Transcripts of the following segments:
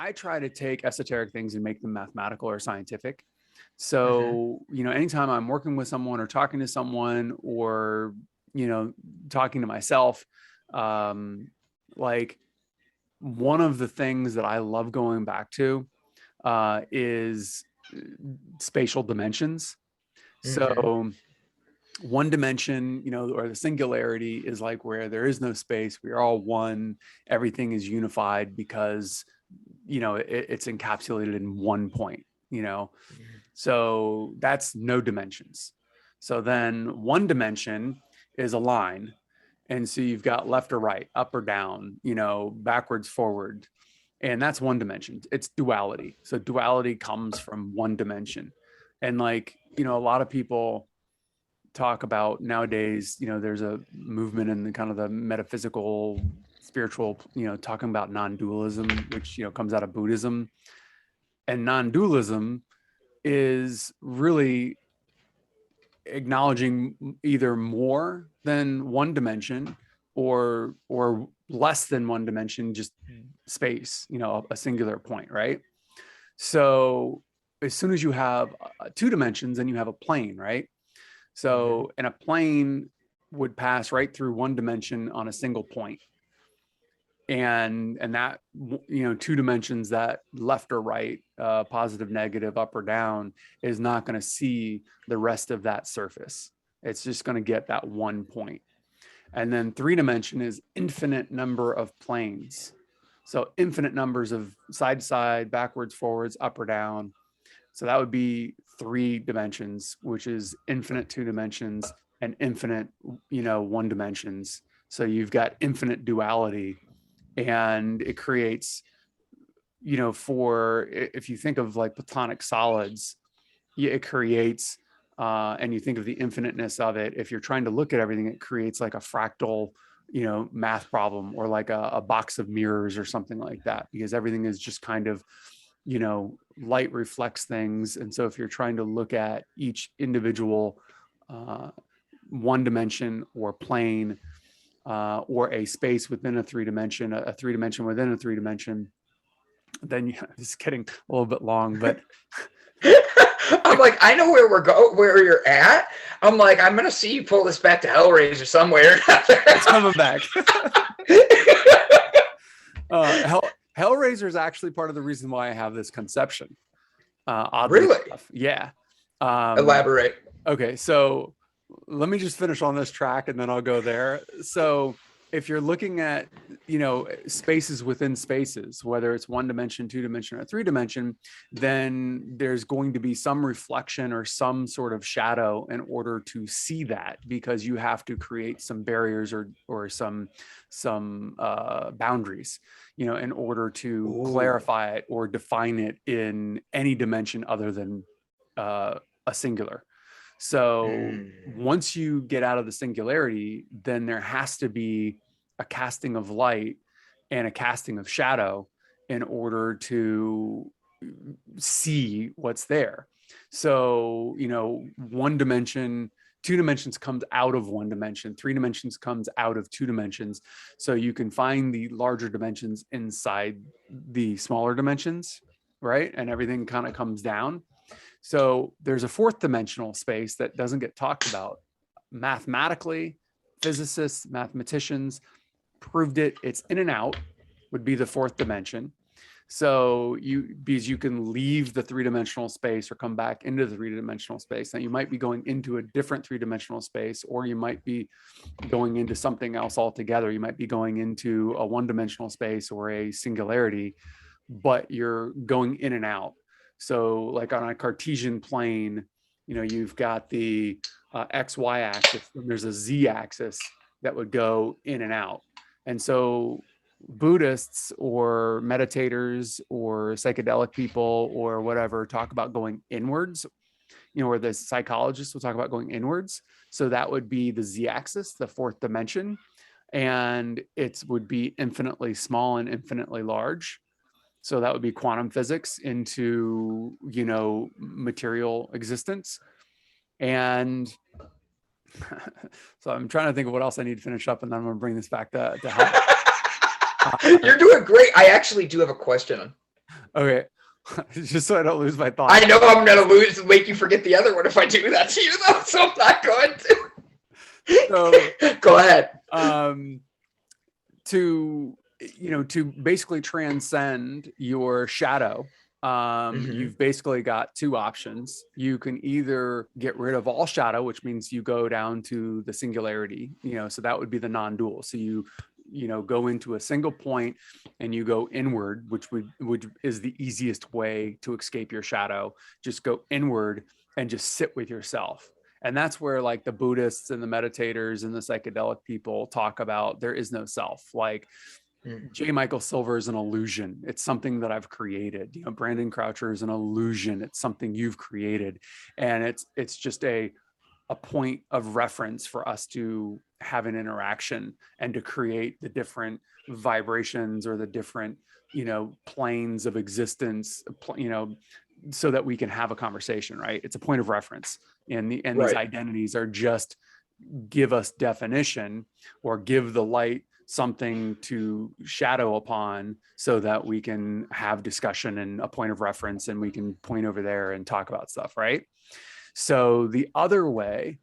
I try to take esoteric things and make them mathematical or scientific. So, anytime I'm working with someone or talking to someone or, talking to myself, like one of the things that I love going back to is spatial dimensions. So one dimension, or the singularity is like where there is no space. We are all one. Everything is unified because, it's encapsulated in one point, So that's no dimensions. So then one dimension is a line. And so you've got left or right, up or down, backwards, forward. And that's one dimension. It's duality. So duality comes from one dimension. And like, a lot of people talk about nowadays, there's a movement in the kind of the metaphysical, spiritual, talking about non-dualism, which, comes out of Buddhism. And non-dualism is really acknowledging either more than one dimension or less than one dimension, just space, a singular point, right? So as soon as you have two dimensions, then you have a plane, right? So, and a plane would pass right through one dimension on a single point. And that, two dimensions, that left or right, positive, negative, up or down, is not going to see the rest of that surface. It's just going to get that one point. And then three dimension is infinite number of planes. So infinite numbers of side to side, backwards, forwards, up or down. So that would be three dimensions, which is infinite two dimensions and infinite, one dimensions. So you've got infinite duality, and it creates, if you think of like platonic solids, it creates, and you think of the infiniteness of it. If you're trying to look at everything, it creates like a fractal, math problem, or like a box of mirrors or something like that, because everything is just kind of, light reflects things. And so if you're trying to look at each individual one dimension or plane, or a space within a three dimension within a three dimension, then it's getting a little bit long, but I'm like, I know where you're at. I'm like, I'm going to see you pull this back to Hellraiser somewhere. It's coming back. Hellraiser is actually part of the reason why I have this conception. Really? Enough. Yeah. Elaborate. Okay, so let me just finish on this track and then I'll go there. So if you're looking at, spaces within spaces, whether it's one dimension, two dimension, or three dimension, then there's going to be some reflection or some sort of shadow in order to see that, because you have to create some barriers or some boundaries, in order to clarify it or define it in any dimension other than a singular. So once you get out of the singularity, then there has to be a casting of light and a casting of shadow in order to see what's there. So, one dimension, two dimensions comes out of one dimension, three dimensions comes out of two dimensions. So you can find the larger dimensions inside the smaller dimensions, right? And everything kind of comes down. So there's a fourth dimensional space that doesn't get talked about. Mathematically, physicists, mathematicians proved it. It's in and out would be the fourth dimension. So because you can leave the three-dimensional space or come back into the three-dimensional space. Now you might be going into a different three-dimensional space, or you might be going into something else altogether. You might be going into a one-dimensional space or a singularity, but you're going in and out. So like on a Cartesian plane, you've got the XY axis, and there's a Z axis that would go in and out. And so Buddhists or meditators or psychedelic people or whatever talk about going inwards, or the psychologists will talk about going inwards. So that would be the Z axis, the fourth dimension. And it would be infinitely small and infinitely large. So that would be quantum physics into, material existence. And so I'm trying to think of what else I need to finish up, and then I'm going to bring this back to help. You're doing great. I actually do have a question. Okay. Just so I don't lose my thought. I know I'm gonna make you forget the other one if I do that to you, though. So I'm not going to. So go ahead. To basically transcend your shadow, you've basically got two options. You can either get rid of all shadow, which means you go down to the singularity, so that would be the non-dual. So you go into a single point and you go inward, which is the easiest way to escape your shadow. Just go inward and just sit with yourself. And that's where like the Buddhists and the meditators and the psychedelic people talk about there is no self. Like J. Michael Silver is an illusion. It's something that I've created. Brandon Croucher is an illusion. It's something you've created. And it's just a point of reference for us to have an interaction and to create the different vibrations or the different, planes of existence, so that we can have a conversation, right? It's a point of reference. And these identities are just give us definition or give the light something to shadow upon so that we can have discussion and a point of reference and we can point over there and talk about stuff, right? So the other way,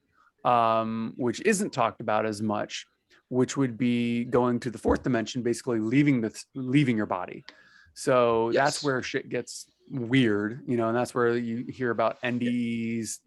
which isn't talked about as much, which would be going to the fourth dimension, basically leaving your body. So that's where shit gets weird, and that's where you hear about NDEs,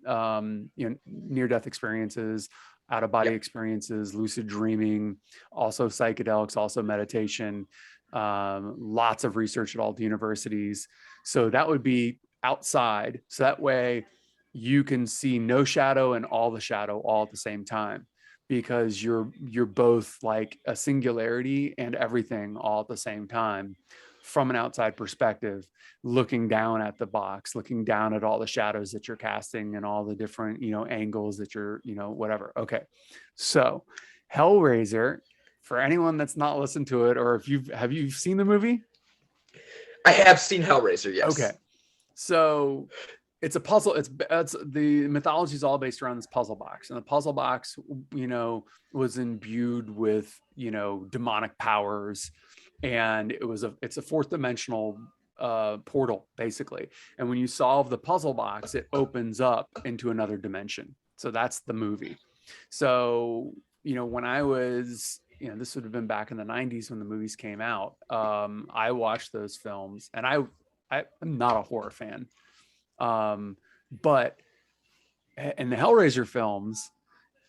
near-death experiences, out-of-body experiences, lucid dreaming, also psychedelics, also meditation, lots of research at all the universities. So that would be outside. So that way you can see no shadow and all the shadow all at the same time, because you're both like a singularity and everything all at the same time from an outside perspective, looking down at the box, looking down at all the shadows that you're casting and all the different, angles that you're, whatever. Okay. So Hellraiser, for anyone that's not listened to it, or have you seen the movie? I have seen Hellraiser, yes. Okay. So it's a puzzle. It's the mythology is all based around this puzzle box, and the puzzle box, was imbued with, demonic powers, and it's a fourth dimensional portal basically. And when you solve the puzzle box, it opens up into another dimension. So that's the movie. So, when I was, this would have been back in the 90s when the movies came out. I watched those films, and I'm not a horror fan. But in the Hellraiser films,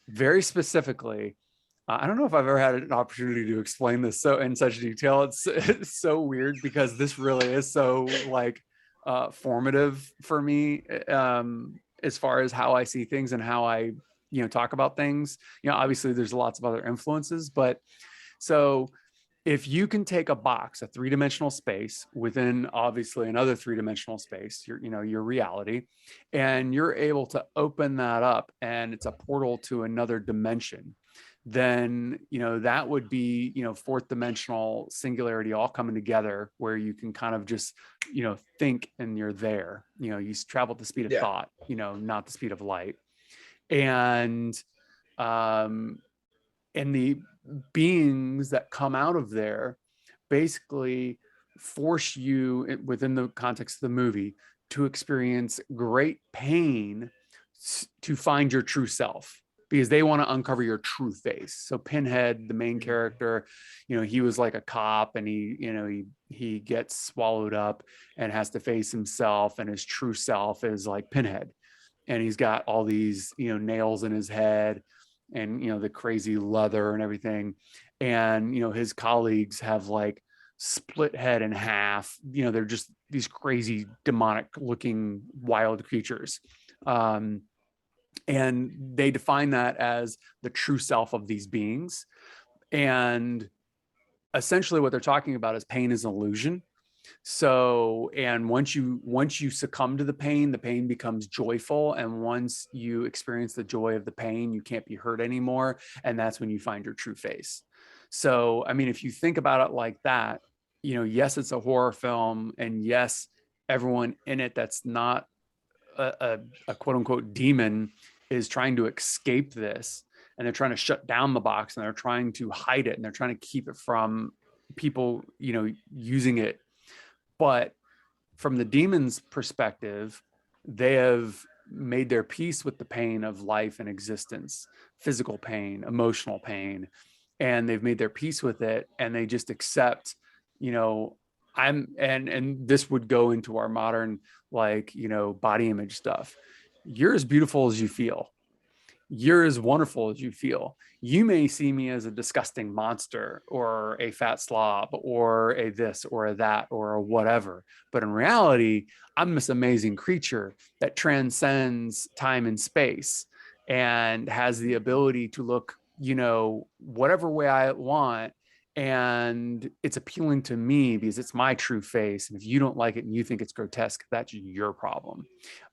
very specifically, I don't know if I've ever had an opportunity to explain this so in such detail. It's so weird because this really is so like formative for me, as far as how I see things and how I, talk about things. Obviously there's lots of other influences, but so if you can take a box, a three-dimensional space within obviously another three-dimensional space, your reality, and you're able to open that up and it's a portal to another dimension, then, that would be, fourth dimensional singularity all coming together where you can kind of just, think and you're there, you travel at the speed of thought, not the speed of light. And the beings that come out of there basically force you, within the context of the movie, to experience great pain to find your true self, because they want to uncover your true face. So Pinhead, the main character, he was like a cop, and he gets swallowed up and has to face himself, and his true self is like Pinhead. And he's got all these, nails in his head and, the crazy leather and everything. And, his colleagues have like split head in half. They're just these crazy demonic looking wild creatures. And they define that as the true self of these beings. And essentially what they're talking about is pain is an illusion. So, and once you succumb to the pain becomes joyful. And once you experience the joy of the pain, you can't be hurt anymore. And that's when you find your true face. So, I mean, if you think about it like that, yes, it's a horror film, and yes, everyone in it that's not a quote unquote demon is trying to escape this, and they're trying to shut down the box, and they're trying to hide it, and they're trying to keep it from people, using it. But from the demon's perspective, they have made their peace with the pain of life and existence, physical pain, emotional pain, and they've made their peace with it, and they just accept, you know, and this would go into our modern, like, you know, body image stuff. You're as beautiful as you feel. You're as wonderful as you feel. You may see me as a disgusting monster or a fat slob or a this or a that or a whatever. But in reality, I'm this amazing creature that transcends time and space and has the ability to look, you know, whatever way I want. And it's appealing to me because it's my true face. And if you don't like it and you think it's grotesque, that's your problem.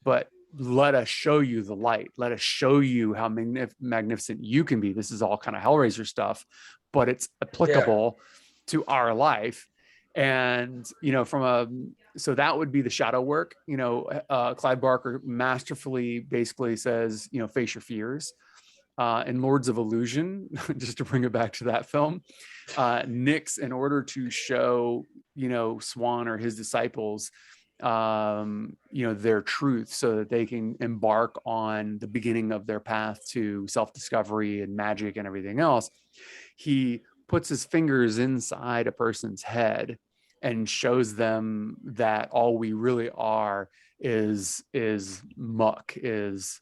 But let us show you the light. Let us show you how magnificent you can be. This is all kind of Hellraiser stuff, but it's applicable to our life. And, you know, so that would be the shadow work. You know, Clive Barker masterfully basically says, you know, face your fears. In Lords of Illusion, just to bring it back to that film, Nyx, in order to show, you know, Swan or his disciples, you know, their truth, so that they can embark on the beginning of their path to self-discovery and magic and everything else, he puts his fingers inside a person's head and shows them that all we really are is muck, is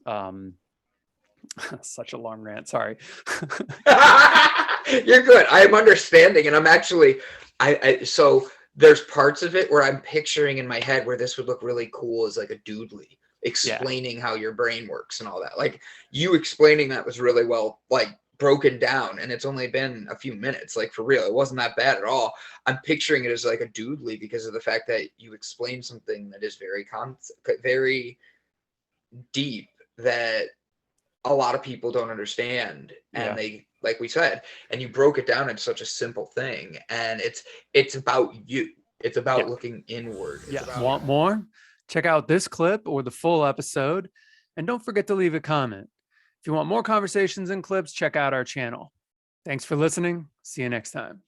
such a long rant, sorry. You're good. I'm understanding, and I'm actually so there's parts of it where I'm picturing in my head where this would look really cool as like a doodly explaining how your brain works and all that. Like, you explaining that was really well, like, broken down, and it's only been a few minutes. Like, for real, it wasn't that bad at all. I'm picturing it as like a doodly because of the fact that you explained something that is very deep, that a lot of people don't understand, and they, like we said, and you broke it down into such a simple thing, and it's about you. It's about looking inward. Want more? Check out this clip or the full episode, and don't forget to leave a comment. If you want more conversations and clips, check out our channel. Thanks for listening. See you next time.